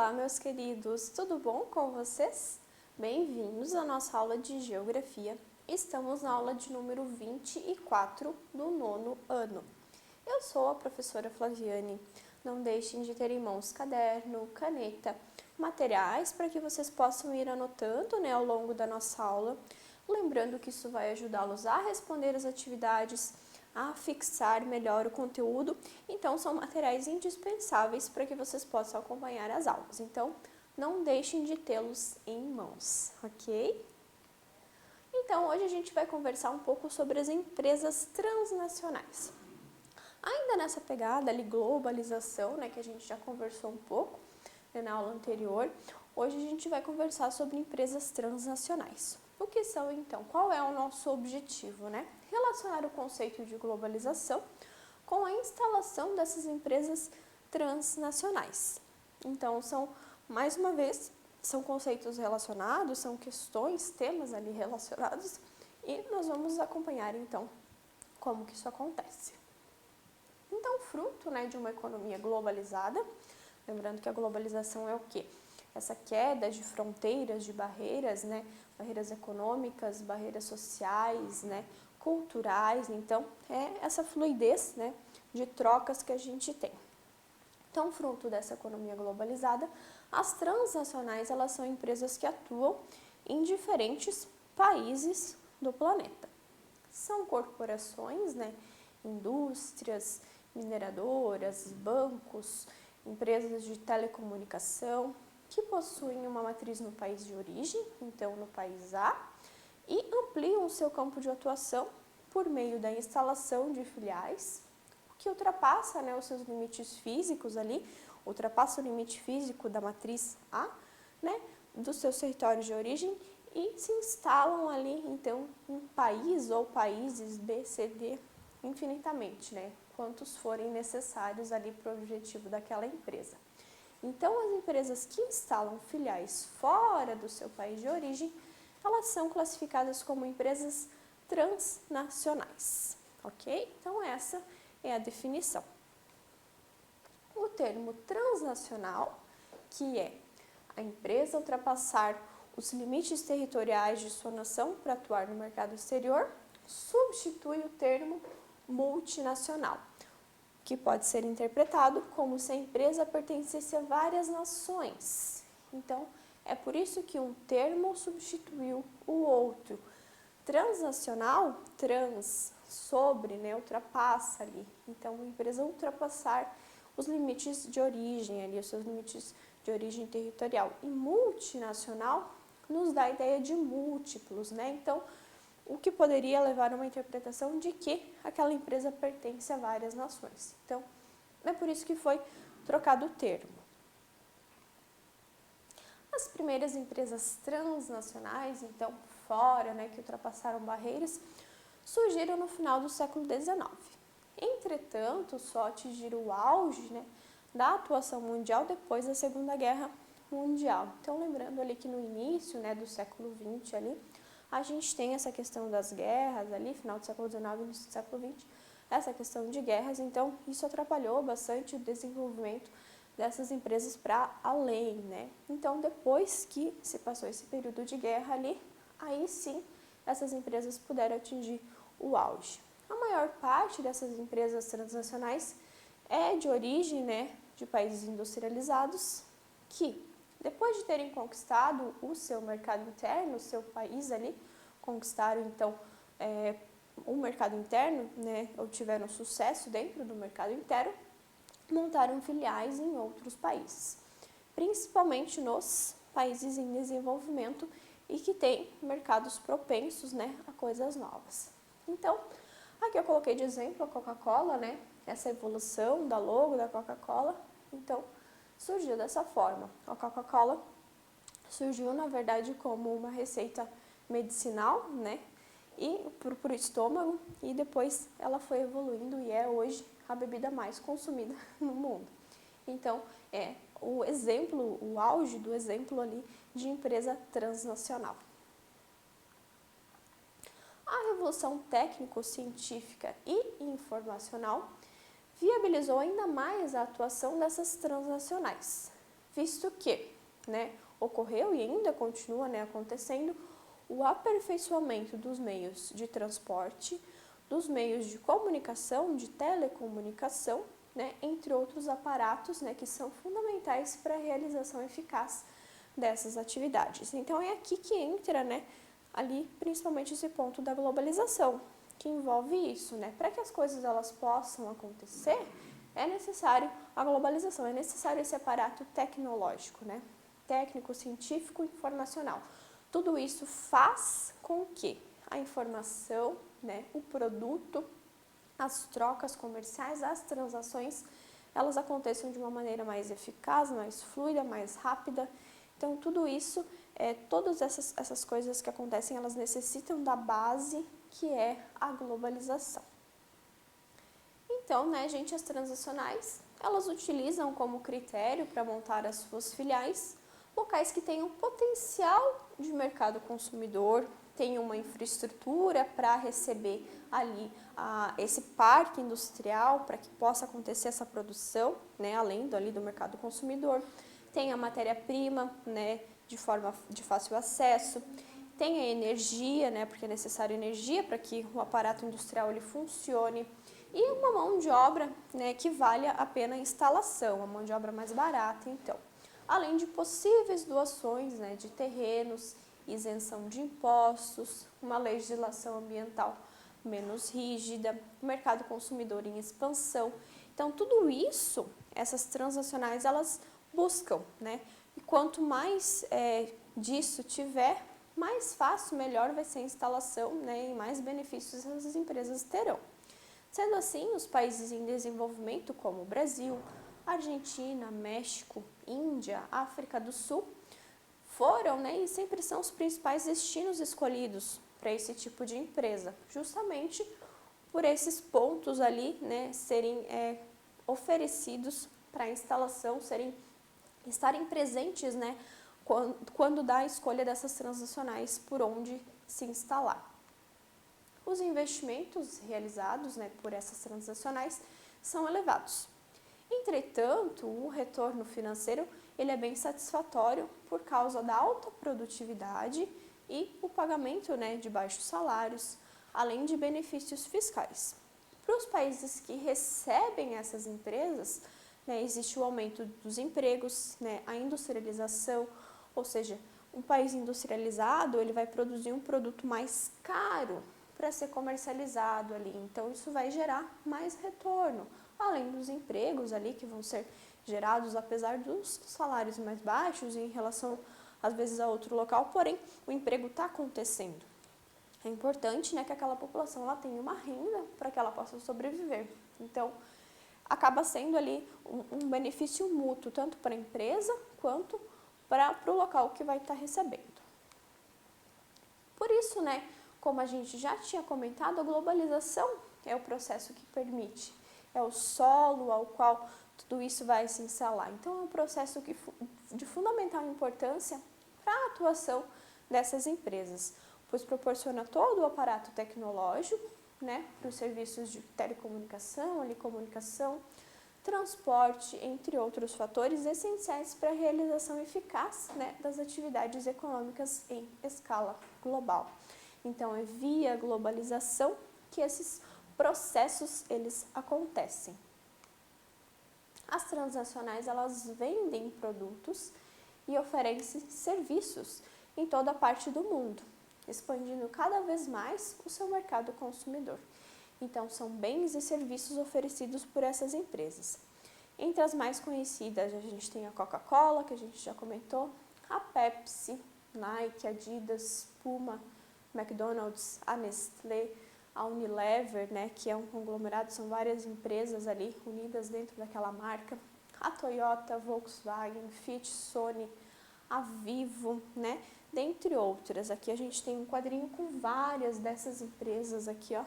Olá, meus queridos, tudo bom com vocês? Bem-vindos à nossa aula de Geografia. Estamos na aula de número 24 do nono ano. Eu sou a professora Flaviane. Não deixem de ter em mãos caderno, caneta, materiais para que vocês possam ir anotando, ao longo da nossa aula. Lembrando que isso vai ajudá-los a responder as atividades, a fixar melhor o conteúdo. Então, são materiais indispensáveis para que vocês possam acompanhar as aulas. Então, não deixem de tê-los em mãos, ok? Então, hoje a gente vai conversar um pouco sobre as empresas transnacionais. Ainda nessa pegada ali, globalização, que a gente já conversou um pouco na aula anterior, hoje a gente vai conversar sobre empresas transnacionais. O que são, então? Qual é o nosso objetivo, Relacionar o conceito de globalização com a instalação dessas empresas transnacionais. Então, mais uma vez, são conceitos relacionados, são questões, temas ali relacionados, e nós vamos acompanhar, então, como que isso acontece. Então, fruto, de uma economia globalizada, lembrando que a globalização é o quê? Essa queda de fronteiras, de barreiras, barreiras econômicas, barreiras sociais, culturais. Então, é essa fluidez, de trocas que a gente tem. Então, fruto dessa economia globalizada, as transnacionais, elas são empresas que atuam em diferentes países do planeta. São corporações, indústrias, mineradoras, bancos, empresas de telecomunicação, que possuem uma matriz no país de origem, então no país A, e ampliam o seu campo de atuação por meio da instalação de filiais, que ultrapassa os seus limites físicos ali, ultrapassa o limite físico da matriz A, dos seus territórios de origem, e se instalam ali, então, em país ou países B, C, D, infinitamente, quantos forem necessários ali para o objetivo daquela empresa. Então, as empresas que instalam filiais fora do seu país de origem, elas são classificadas como empresas transnacionais, ok? Então, essa é a definição. O termo transnacional, que é a empresa ultrapassar os limites territoriais de sua nação para atuar no mercado exterior, substitui o termo multinacional, que pode ser interpretado como se a empresa pertencesse a várias nações. Então, é por isso que um termo substituiu o outro. Transnacional, sobre, ultrapassa ali. Então, uma empresa ultrapassar os limites de origem, ali, os seus limites de origem territorial. E multinacional nos dá a ideia de múltiplos, Então, o que poderia levar a uma interpretação de que aquela empresa pertence a várias nações. Então, é por isso que foi trocado o termo. As primeiras empresas transnacionais, então, fora, que ultrapassaram barreiras, surgiram no final do século XIX. Entretanto, só atingiram o auge, da atuação mundial depois da Segunda Guerra Mundial. Então, lembrando ali que no início, do século XX ali, a gente tem essa questão das guerras ali, final do século XIX e início do século XX, essa questão de guerras, então isso atrapalhou bastante o desenvolvimento dessas empresas para além, Então, depois que se passou esse período de guerra ali, aí sim, essas empresas puderam atingir o auge. A maior parte dessas empresas transnacionais é de origem, de países industrializados, que depois de terem conquistado o seu mercado interno, o seu país ali, conquistaram então o mercado interno, ou tiveram sucesso dentro do mercado interno, montaram filiais em outros países, principalmente nos países em desenvolvimento e que têm mercados propensos, a coisas novas. Então, aqui eu coloquei de exemplo a Coca-Cola, essa evolução da logo da Coca-Cola. Então, surgiu dessa forma. A Coca-Cola surgiu, na verdade, como uma receita medicinal, e para o estômago, e depois ela foi evoluindo e é hoje a bebida mais consumida no mundo. Então, é o exemplo, o auge do exemplo ali de empresa transnacional. A revolução técnico-científica e informacional viabilizou ainda mais a atuação dessas transnacionais, visto que, né, ocorreu e ainda continua, né, acontecendo o aperfeiçoamento dos meios de transporte, dos meios de comunicação, de telecomunicação, né, entre outros aparatos, né, que são fundamentais para a realização eficaz dessas atividades. Então é aqui que entra, né, ali principalmente esse ponto da globalização, que envolve isso, né? Para que as coisas elas possam acontecer, é necessário a globalização, é necessário esse aparato tecnológico, né? Técnico, científico, informacional. Tudo isso faz com que a informação, né, o produto, as trocas comerciais, as transações, elas aconteçam de uma maneira mais eficaz, mais fluida, mais rápida. Então, tudo isso, todas essas coisas que acontecem, elas necessitam da base que é a globalização. Então, né, gente, as transacionais, elas utilizam como critério para montar as suas filiais locais que tenham potencial de mercado consumidor, tenham uma infraestrutura para receber ali esse parque industrial para que possa acontecer essa produção, né, além do mercado consumidor, tem a matéria-prima, né, de fácil acesso, tem a energia, né, porque é necessária energia para que o aparato industrial ele funcione, e uma mão de obra, né, que vale a pena a instalação, uma mão de obra mais barata, então. Além de possíveis doações, né, de terrenos, isenção de impostos, uma legislação ambiental menos rígida, o mercado consumidor em expansão. Então, tudo isso, essas transacionais, elas buscam, né? E quanto mais disso tiver, mais fácil, melhor vai ser a instalação, né? E mais benefícios essas empresas terão. Sendo assim, os países em desenvolvimento, como o Brasil, Argentina, México, Índia, África do Sul, foram, né, e sempre são os principais destinos escolhidos para esse tipo de empresa, justamente por esses pontos ali, né, serem oferecidos para a instalação, estarem presentes, né, quando dá a escolha dessas transacionais por onde se instalar. Os investimentos realizados, né, por essas transacionais são elevados. Entretanto, o retorno financeiro ele é bem satisfatório por causa da alta produtividade e o pagamento, né, de baixos salários, além de benefícios fiscais. Para os países que recebem essas empresas, né, existe o aumento dos empregos, né, a industrialização, ou seja, um país industrializado ele vai produzir um produto mais caro para ser comercializado ali, então isso vai gerar mais retorno, além dos empregos ali que vão ser gerados apesar dos salários mais baixos em relação às vezes a outro local, porém o emprego está acontecendo. É importante, né, que aquela população ela tenha uma renda para que ela possa sobreviver. Então, acaba sendo ali um benefício mútuo, tanto para a empresa quanto para o local que vai estar recebendo. Por isso, né, como a gente já tinha comentado, a globalização é o processo que permite, é o solo ao qual tudo isso vai se instalar. Então, é um processo de fundamental importância para a atuação dessas empresas, pois proporciona todo o aparato tecnológico, né, para os serviços de telecomunicação, comunicação, transporte, entre outros fatores essenciais para a realização eficaz, né, das atividades econômicas em escala global. Então, é via globalização que esses processos eles acontecem. As transacionais elas vendem produtos e oferecem serviços em toda parte do mundo, expandindo cada vez mais o seu mercado consumidor. Então, são bens e serviços oferecidos por essas empresas. Entre as mais conhecidas, a gente tem a Coca-Cola, que a gente já comentou, a Pepsi, Nike, Adidas, Puma, McDonald's, a Nestlé, a Unilever, né, que é um conglomerado, são várias empresas ali unidas dentro daquela marca, a Toyota, Volkswagen, Fiat, Sony, a Vivo, né, dentre outras. Aqui a gente tem um quadrinho com várias dessas empresas aqui, ó,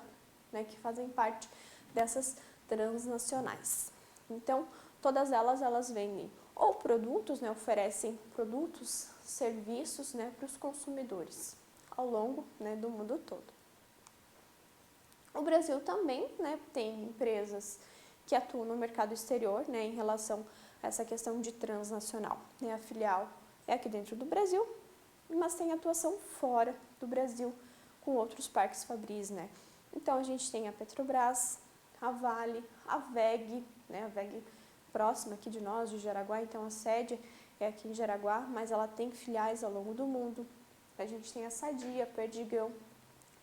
né, que fazem parte dessas transnacionais. Então, todas elas vendem ou produtos, né, oferecem produtos, serviços, né, para os consumidores ao longo, né, do mundo todo. O Brasil também, né, tem empresas que atuam no mercado exterior, né, em relação essa questão de transnacional, né? A filial é aqui dentro do Brasil, mas tem atuação fora do Brasil com outros parques fabris, né? Então a gente tem a Petrobras, a Vale, a WEG, né? A WEG próxima aqui de nós, de Jaraguá, então a sede é aqui em Jaraguá, mas ela tem filiais ao longo do mundo. A gente tem a Sadia, Perdigão,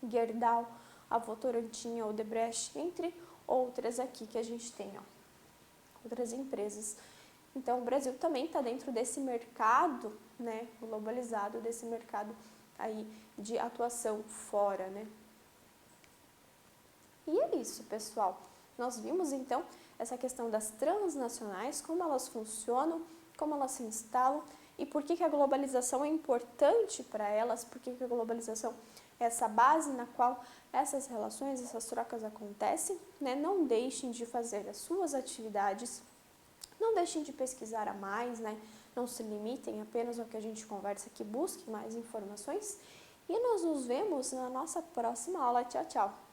Gerdau, a Votorantim, a Odebrecht, entre outras aqui que a gente tem, ó, outras empresas. Então, o Brasil também está dentro desse mercado, né, globalizado, desse mercado aí de atuação fora, né. E é isso, pessoal. Nós vimos, então, essa questão das transnacionais, como elas funcionam, como elas se instalam e por que a globalização é importante para elas, por que a globalização é essa base na qual essas relações, essas trocas acontecem, né? Não deixem de fazer as suas atividades, não deixem de pesquisar a mais, né? Não se limitem apenas ao que a gente conversa aqui, busquem mais informações e nós nos vemos na nossa próxima aula. Tchau, tchau!